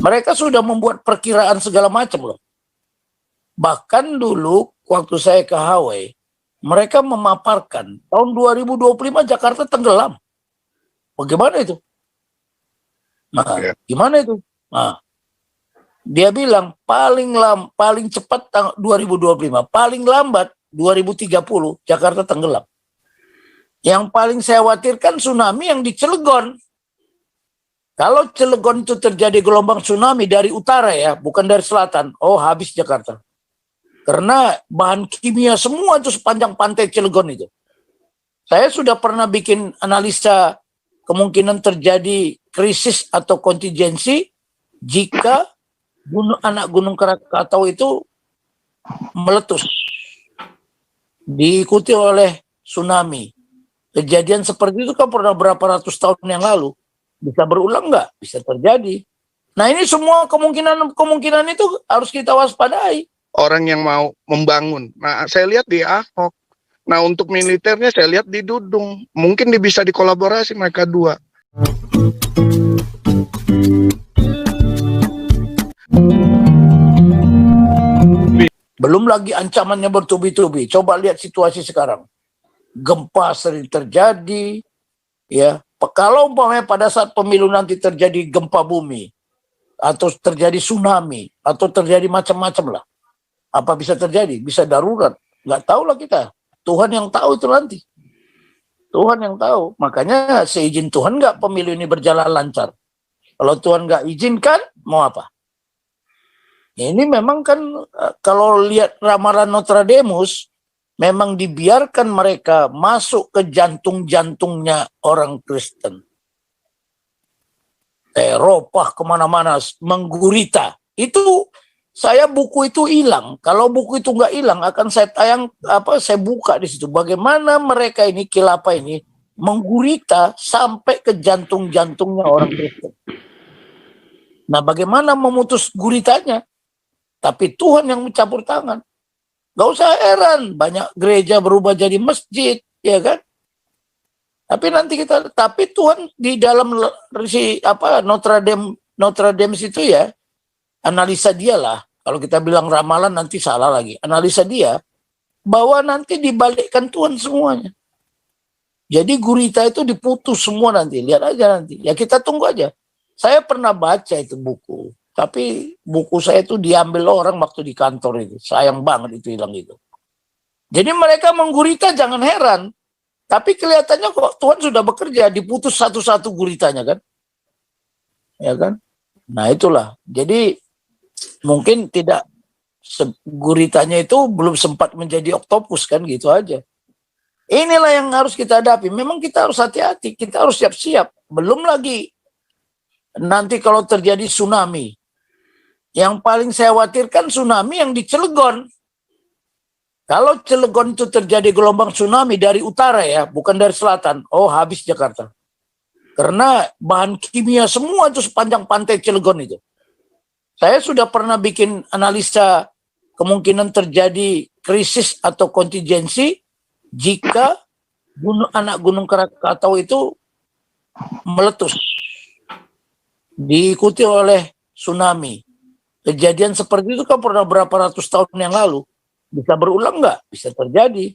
Mereka sudah membuat perkiraan segala macam loh. Bahkan dulu waktu saya ke Hawaii, mereka memaparkan tahun 2025 Jakarta tenggelam. Bagaimana itu? Nah, gimana itu? Nah, dia bilang paling cepat 2025, paling lambat 2030 Jakarta tenggelam. Yang paling saya khawatirkan tsunami yang di Cilegon. Kalau Cilegon itu terjadi gelombang tsunami dari utara ya, bukan dari selatan, oh habis Jakarta. Karena bahan kimia semua itu sepanjang pantai Cilegon itu. Saya sudah pernah bikin analisa kemungkinan terjadi krisis atau kontingensi jika anak gunung Krakatau itu meletus. Diikuti oleh tsunami. Kejadian seperti itu kan pernah berapa ratus tahun yang lalu. Bisa berulang nggak? Bisa terjadi. Nah ini semua kemungkinan itu harus kita waspadai. Orang yang mau membangun. Nah saya lihat di Ahok. Nah untuk militernya saya lihat di Dudung. Mungkin bisa dikolaborasi mereka dua. Belum lagi ancamannya bertubi-tubi. Coba lihat situasi sekarang. Gempa sering terjadi. Ya, kalau umpamanya pada saat pemilu nanti terjadi gempa bumi atau terjadi tsunami atau terjadi macam-macam lah. Apa bisa terjadi? Bisa darurat. Nggak tahu lah kita. Tuhan yang tahu itu nanti. Tuhan yang tahu. Makanya seizin Tuhan nggak pemilu ini berjalan lancar. Kalau Tuhan nggak izinkan, mau apa? Ini memang kan kalau lihat ramalan Nostradamus, memang dibiarkan mereka masuk ke jantung-jantungnya orang Kristen. Eropa kemana-mana menggurita. Itu saya buku itu hilang. Kalau buku itu nggak hilang, akan saya saya buka di situ. Bagaimana mereka ini kilapa ini menggurita sampai ke jantung-jantungnya orang Kristen. Nah, bagaimana memutus guritanya? Tapi Tuhan yang mencampur tangan. Gak usah heran, banyak gereja berubah jadi masjid, ya kan? Tapi Tuhan di dalam Notre Dame itu ya, analisa dia lah. Kalau kita bilang ramalan nanti salah lagi. Analisa dia bahwa nanti dibalikkan Tuhan semuanya. Jadi gurita itu diputus semua nanti. Lihat aja nanti. Ya kita tunggu aja. Saya pernah baca itu buku. Tapi buku saya itu diambil orang waktu di kantor itu. Sayang banget itu hilang itu. Jadi mereka menggurita jangan heran. Tapi kelihatannya kok Tuhan sudah bekerja. Diputus satu-satu guritanya kan. Ya kan. Nah itulah. Jadi mungkin tidak guritanya itu belum sempat menjadi oktopus kan gitu aja. Inilah yang harus kita hadapi. Memang kita harus hati-hati. Kita harus siap-siap. Belum lagi nanti kalau terjadi tsunami. Yang paling saya khawatirkan tsunami yang di Cilegon. Kalau Cilegon itu terjadi gelombang tsunami dari utara ya, bukan dari selatan, oh habis Jakarta. Karena bahan kimia semua itu sepanjang pantai Cilegon itu. Saya sudah pernah bikin analisa kemungkinan terjadi krisis atau kontingensi jika anak gunung Krakatau itu meletus. Diikuti oleh tsunami. Kejadian seperti itu kan pernah berapa ratus tahun yang lalu. Bisa berulang nggak? Bisa terjadi.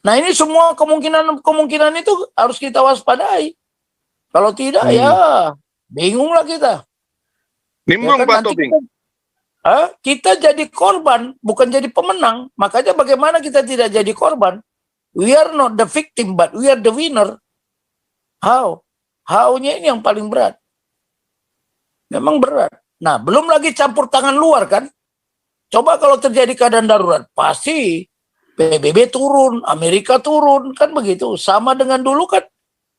Nah ini semua kemungkinan itu harus kita waspadai. Kalau tidak ya bingunglah kita. Nimbrung ya kan, Pak Tobing. Kita jadi korban, bukan jadi pemenang. Makanya bagaimana kita tidak jadi korban? We are not the victim, but we are the winner. How? How-nya ini yang paling berat. Memang berat. Nah, belum lagi campur tangan luar kan. Coba kalau terjadi keadaan darurat, pasti PBB turun, Amerika turun, kan begitu. Sama dengan dulu kan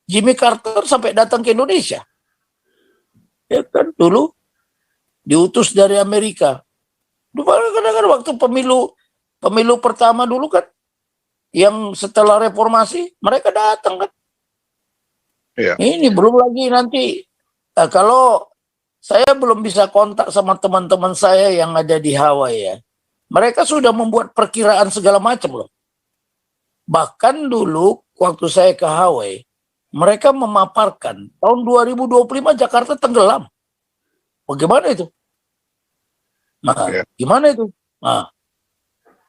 Jimmy Carter sampai datang ke Indonesia. Ya kan, dulu diutus dari Amerika. Kadang-kadang waktu pemilu pertama dulu kan, yang setelah reformasi, mereka datang kan. Ya. Ini belum lagi nanti, kalau saya belum bisa kontak sama teman-teman saya yang ada di Hawaii ya. Mereka sudah membuat perkiraan segala macam loh. Bahkan dulu waktu saya ke Hawaii, mereka memaparkan tahun 2025 Jakarta tenggelam. Bagaimana itu? Nah, Ya. gimana itu? Nah,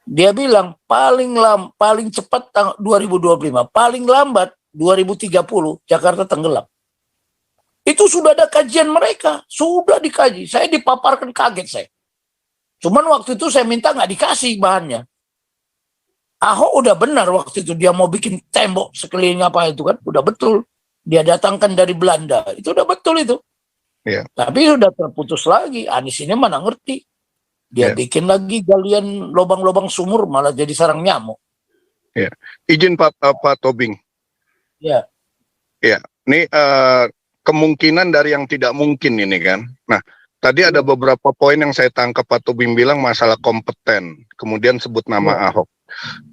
dia bilang paling cepat 2025, paling lambat 2030 Jakarta tenggelam. Itu sudah ada kajian mereka, sudah dikaji. Saya dipaparkan, kaget saya. Cuman waktu itu saya minta nggak dikasih bahannya. Ahok udah benar waktu itu, dia mau bikin tembok sekeliling apa itu kan, udah betul. Dia datangkan dari Belanda, itu udah betul itu. Iya. Tapi sudah terputus lagi. Anies ini mana ngerti. Dia Iya. bikin lagi galian lubang-lubang sumur, malah jadi sarang nyamuk. Izin Pak Tobing. Ya. Ini kemungkinan dari yang tidak mungkin ini kan. Nah, tadi ada beberapa poin yang saya tangkap Pak Tobing bilang masalah kompeten. Kemudian sebut nama Ahok.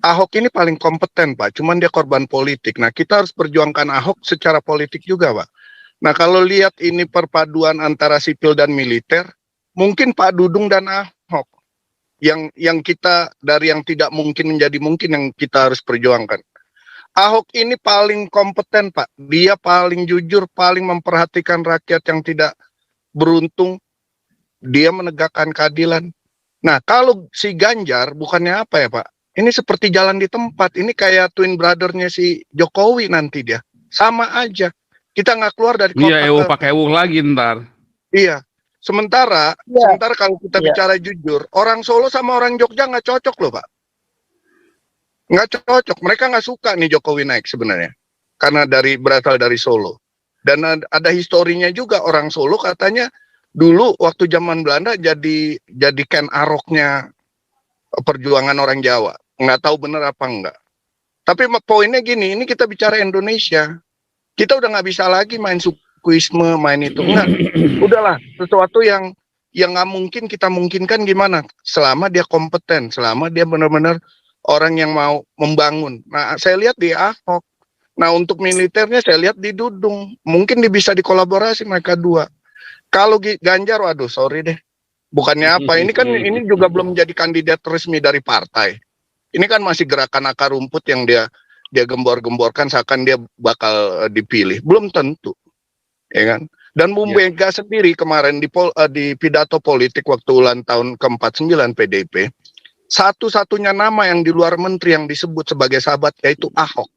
Ahok ini paling kompeten Pak, cuman dia korban politik. Nah, kita harus perjuangkan Ahok secara politik juga Pak. Nah, kalau lihat ini perpaduan antara sipil dan militer, mungkin Pak Dudung dan Ahok yang kita dari yang tidak mungkin menjadi mungkin yang kita harus perjuangkan. Ahok ini paling kompeten Pak, dia paling jujur, paling memperhatikan rakyat yang tidak beruntung, dia menegakkan keadilan. Nah, kalau si Ganjar bukannya apa ya Pak? Ini seperti jalan di tempat. Ini kayak twin brothernya si Jokowi nanti dia. Sama aja. Kita nggak keluar dari kotak. Iya, pakai ewu lagi ntar. Iya. Sementara kalau kita bicara jujur, orang Solo sama orang Jogja nggak cocok loh Pak. Nggak cocok. Mereka nggak suka nih Jokowi naik sebenarnya. Karena berasal dari Solo. Dan ada historinya juga, orang Solo katanya dulu waktu zaman Belanda jadi Ken Aroknya perjuangan orang Jawa. Nggak tahu bener apa enggak. Tapi poinnya gini, ini kita bicara Indonesia. Kita udah nggak bisa lagi main sukuisme, main itu. Enggak. Udahlah, sesuatu yang nggak mungkin kita mungkinkan gimana? Selama dia kompeten, selama dia benar-benar orang yang mau membangun. Nah, saya lihat di Ahok. Nah, untuk militernya saya lihat di Dudung. Mungkin bisa dikolaborasi mereka dua. Kalau Ganjar, waduh, sorry deh. Bukannya apa, ini kan ini juga belum menjadi kandidat resmi dari partai. Ini kan masih gerakan akar rumput yang dia gembor-gemborkan seakan dia bakal dipilih. Belum tentu. Ya kan? Dan Bu Mega sendiri kemarin di pidato politik waktu ulang tahun ke-49 PDIP, satu-satunya nama yang di luar menteri yang disebut sebagai sahabat yaitu Ahok.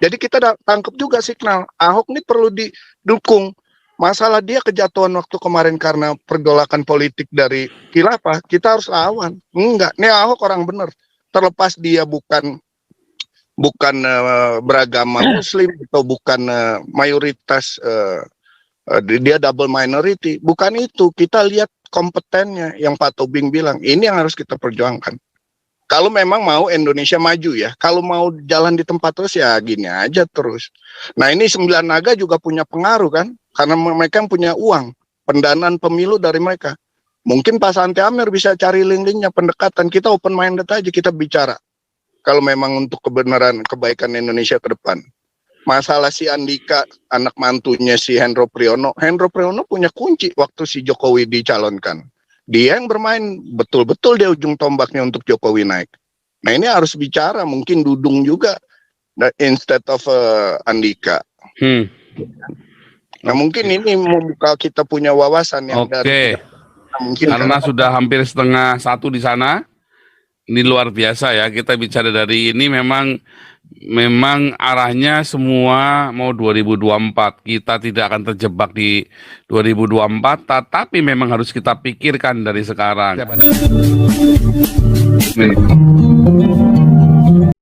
Jadi kita tangkap juga signal Ahok ini perlu didukung. Masalah dia kejatuhan waktu kemarin karena pergolakan politik dari khilafah, kita harus lawan. Enggak, ini Ahok orang bener. Terlepas dia bukan beragama Muslim atau bukan mayoritas, dia double minority. Bukan itu, kita lihat kompetennya yang Pak Tobing bilang. Ini yang harus kita perjuangkan. Kalau memang mau Indonesia maju ya, kalau mau jalan di tempat terus ya gini aja terus. Nah, ini 9 naga juga punya pengaruh kan, karena mereka yang punya uang, pendanaan pemilu dari mereka. Mungkin Pak Santi Amir bisa cari link-linknya, pendekatan. Kita open minded aja, kita bicara. Kalau memang untuk kebenaran, kebaikan Indonesia ke depan. Masalah si Andika, anak mantunya si Hendro Priyono punya kunci waktu si Jokowi dicalonkan. Dia yang bermain betul-betul dia ujung tombaknya untuk Jokowi naik. Nah, ini harus bicara, mungkin Dudung juga instead of Andika. Nah, mungkin ini membuka kita punya wawasan yang dari mungkin karena sudah hampir 12:30 di sana. Ini luar biasa ya, kita bicara dari ini memang arahnya semua mau 2024. Kita tidak akan terjebak di 2024, tetapi memang harus kita pikirkan dari sekarang.